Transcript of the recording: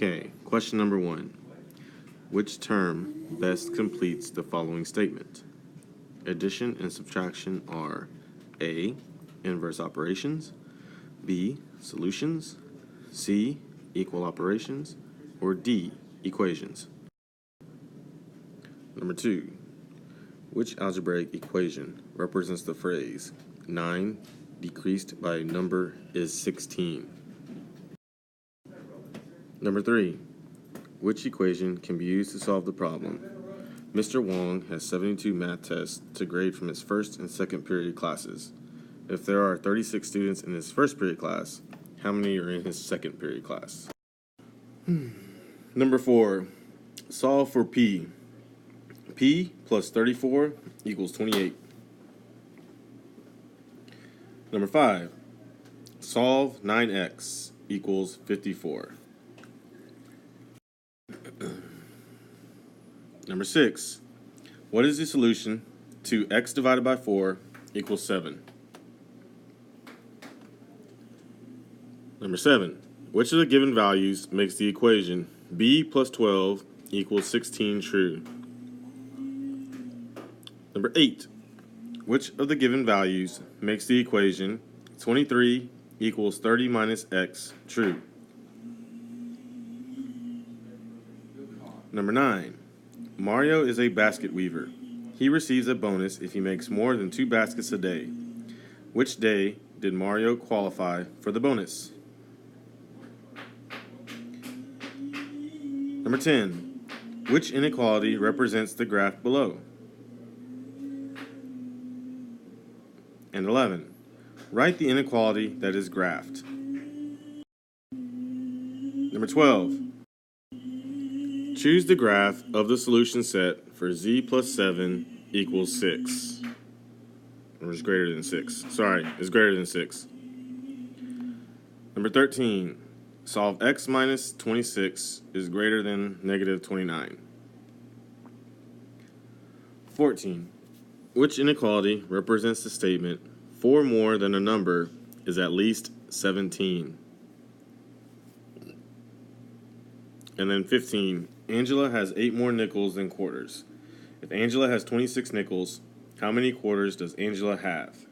Okay, question number 1. Which term best completes the following statement? Addition and subtraction are A. Inverse operations, B. Solutions, C. Equal operations, or D. Equations. Number 2. Which algebraic equation represents the phrase 9 decreased by a number is 16? Number 3. Which equation can be used to solve the problem? Mr. Wong has 72 math tests to grade from his first and second period classes. If there are 36 students in his first period class, how many are in his second period class? Number 4. Solve for P. P plus 34 equals 28. Number 5. Solve 9x equals 54. Number 6. What is the solution to x divided by 4 equals 7? Number 7. Which of the given values makes the equation b plus 12 equals 16 true? Number 8. Which of the given values makes the equation 23 equals 30 minus x true? Number 9. Mario is a basket weaver. He receives a bonus if he makes more than 2 baskets a day. Which day did Mario qualify for the bonus? Number 10. Which inequality represents the graph below? And 11. Write the inequality that is graphed. Number 12. Choose the graph of the solution set for z plus 7 equals 6. Or is greater than 6. Sorry, is greater than 6. Number 13. Solve x minus 26 is greater than negative 29. 14. Which inequality represents the statement 4 more than a number is at least 17? And then 15. Angela has 8 more nickels than quarters. If Angela has 26 nickels, how many quarters does Angela have?